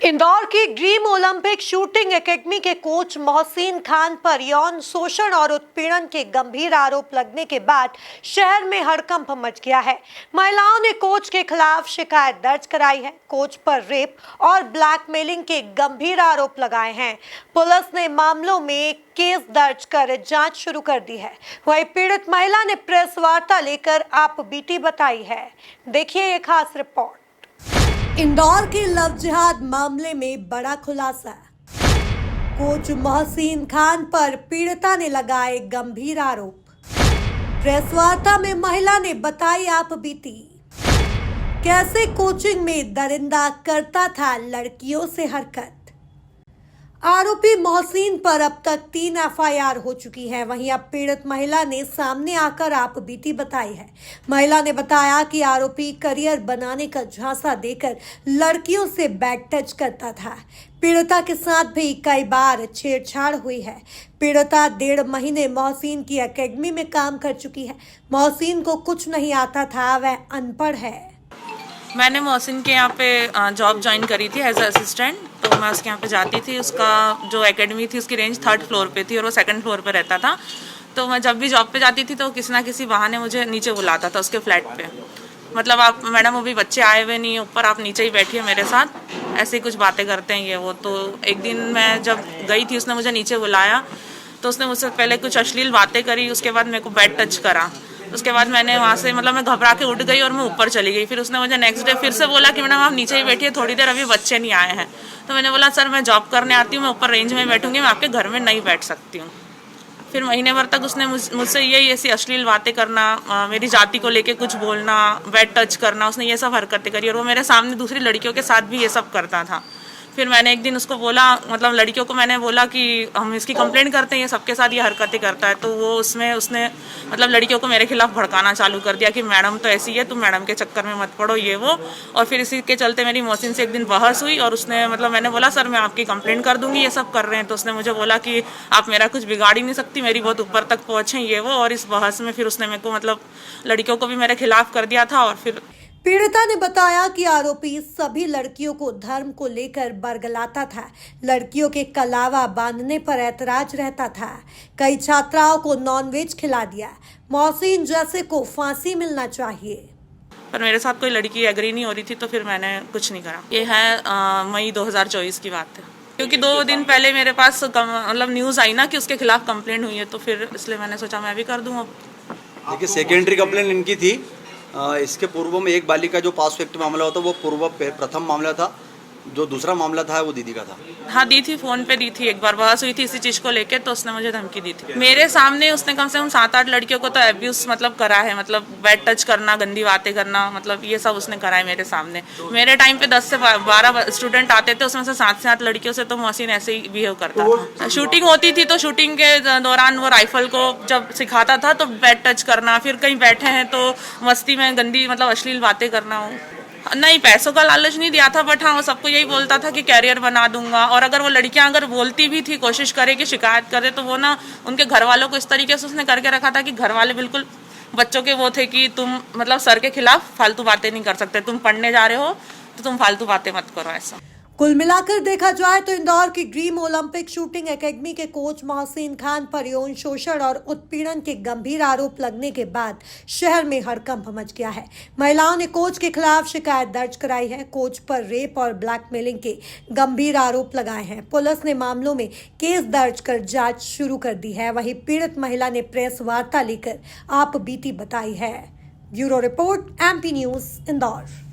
इंदौर की dream Olympic shooting academy के coach Mohsin Khan पर यौन शोषण और उत्पीड़न के गंभीर आरोप लगने के बाद शहर में हड़कंप मच गया है। महिलाओं ने कोच के खिलाफ शिकायत दर्ज कराई है। कोच पर रेप और ब्लैकमेलिंग के गंभीर आरोप लगाए हैं। पुलिस ने मामलों में केस दर्ज कर जांच शुरू कर दी है। वहीं पीड़ित महिला ने प्रेस वार्ता लेकर आप बीती बताई है। देखिए ये खास रिपोर्ट। इंदौर के लव जिहाद मामले में बड़ा खुलासा। कोच मोहसिन खान पर पीड़िता ने लगाए गंभीर आरोप। प्रेस वार्ता में महिला ने बताई आप बीती। कैसे कोचिंग में दरिंदा करता था लड़कियों से हरकत। आरोपी मोहसिन पर अब तक 3 एफआईआर हो चुकी है। वहीं अब पीड़ित महिला ने सामने आकर आप बीती बताई है। महिला ने बताया कि आरोपी करियर बनाने का झांसा देकर लड़कियों से बैड टच करता था। पीड़िता के साथ भी कई बार छेड़छाड़ हुई है। पीड़िता 1.5 महीने मोहसिन की एकेडमी में काम कर चुकी है। मोहसिन को कुछ नहीं आता था, वह अनपढ़ है। मैंने मोहसिन के यहाँ पे जॉब ज्वाइन करी थी एज असिस्टेंट। तो मैं उसके यहाँ पे जाती थी। उसका जो एकेडमी थी उसकी रेंज 3rd फ्लोर पे थी और वो 2nd फ्लोर पे रहता था। तो मैं जब भी जॉब पे जाती थी तो किसी ना किसी बहाने मुझे नीचे बुलाता था उसके फ्लैट पे। मतलब आप मैडम अभी बच्चे आए हुए नहीं, ऊपर आप नीचे ही बैठिए मेरे साथ, ऐसे कुछ बातें करते हैं ये वो। तो एक दिन मैं जब गई थी उसने मुझे नीचे बुलाया तो उसने मुझसे पहले कुछ अश्लील बातें करी। उसके बाद मेरे को बैड टच करा। उसके बाद मैंने वहाँ से मैं घबरा के उठ गई और मैं ऊपर चली गई। फिर उसने मुझे नेक्स्ट डे फिर से बोला कि मैडम आप नीचे ही बैठिए थोड़ी देर, अभी बच्चे नहीं आए हैं। तो मैंने बोला सर मैं जॉब करने आती हूँ, मैं ऊपर रेंज में बैठूंगी, मैं आपके घर में नहीं बैठ सकती हूँ। फिर महीने भर तक उसने मुझसे यही ऐसी अश्लील बातें करना, मेरी जाति को लेके कुछ बोलना, बैड टच करना, उसने ये सब हरकतें करी। और वो मेरे सामने दूसरी लड़कियों के साथ भी ये सब करता था। फिर मैंने एक दिन उसको बोला, लड़कियों को मैंने बोला कि हम इसकी कंप्लेंट करते हैं, ये सबके साथ ये हरकतें करता है। तो वो उसने लड़कियों को मेरे खिलाफ भड़काना चालू कर दिया कि मैडम तो ऐसी है, तुम मैडम के चक्कर में मत पड़ो ये वो। और फिर इसी के चलते मेरी मोहसिन से एक दिन बहस हुई और उसने मैंने बोला सर मैं आपकी कंप्लेंट कर दूंगी, ये सब कर रहे हैं। तो उसने मुझे बोला कि आप मेरा कुछ बिगाड़ ही नहीं सकती, मेरी बहुत ऊपर तक पहुँचे ये वो। और इस बहस में फिर उसने मेरे को लड़कियों को भी मेरे खिलाफ कर दिया था। और फिर पीड़िता ने बताया कि आरोपी सभी लड़कियों को धर्म को लेकर बरगलाता था। लड़कियों के कलावा बांधने पर ऐतराज रहता था। कई छात्राओं को नॉनवेज खिला दिया। मोहसिन जैसे को फांसी मिलना चाहिए। पर मेरे साथ कोई लड़की एग्री नहीं हो रही थी तो फिर मैंने कुछ नहीं करा। ये है मई 2024 की बात है, क्योंकि 2 दिन पहले मेरे पास न्यूज़ आई ना कि उसके खिलाफ कंप्लेंट हुई है। तो फिर इसलिए मैंने सोचा मैं भी कर दूँ। देखिए सेकेंडरी कंप्लेंट इनकी थी। इसके पूर्व में एक बालिका जो पास फैक्ट मामला होता वो प्रथम मामला था। जो दूसरा मामला था वो दीदी का था। हाँ दी थी, फोन पे दी थी। एक बार बहस हुई थी इसी चीज को लेके, तो उसने मुझे धमकी दी थी। मेरे सामने उसने कम से कम 7-8 लड़कियों को तो एब्यूज करा है। बैड टच करना, गंदी बातें करना, ये सब उसने करा है मेरे सामने। मेरे टाइम पे 10 से 12 स्टूडेंट आते थे, उसमें से 7 से 8 लड़कियों से तो मोहसिन ऐसे ही बिहेव करता था। शूटिंग होती थी तो शूटिंग के दौरान वो राइफल को जब सिखाता था तो बैड टच करना। फिर कहीं बैठे हैं तो मस्ती में गंदी अश्लील बातें करना। नहीं, पैसों का लालच नहीं दिया था, बट हाँ वो सबको यही बोलता था कि कैरियर बना दूंगा। और अगर वो लड़कियां अगर बोलती भी थी, कोशिश करे कि शिकायत करे, तो वो उनके घर वालों को इस तरीके से उसने करके रखा था कि घर वाले बिल्कुल बच्चों के वो थे कि तुम सर के खिलाफ फालतू बातें नहीं कर सकते, तुम पढ़ने जा रहे हो तो तुम फालतू बातें मत करो। ऐसा कुल मिलाकर देखा जाए तो इंदौर की ड्रीम ओलंपिक शूटिंग एकेडमी के कोच मोहसिन खान पर यौन शोषण और उत्पीड़न के गंभीर आरोप लगने के बाद शहर में हड़कंप मच गया है। महिलाओं ने कोच के खिलाफ शिकायत दर्ज कराई है। कोच पर रेप और ब्लैकमेलिंग के गंभीर आरोप लगाए हैं। पुलिस ने मामलों में केस दर्ज कर जांच शुरू कर दी है। वहीं पीड़ित महिला ने प्रेस वार्ता लेकर आप बीती बताई है। Bureau report, MP news, Indore.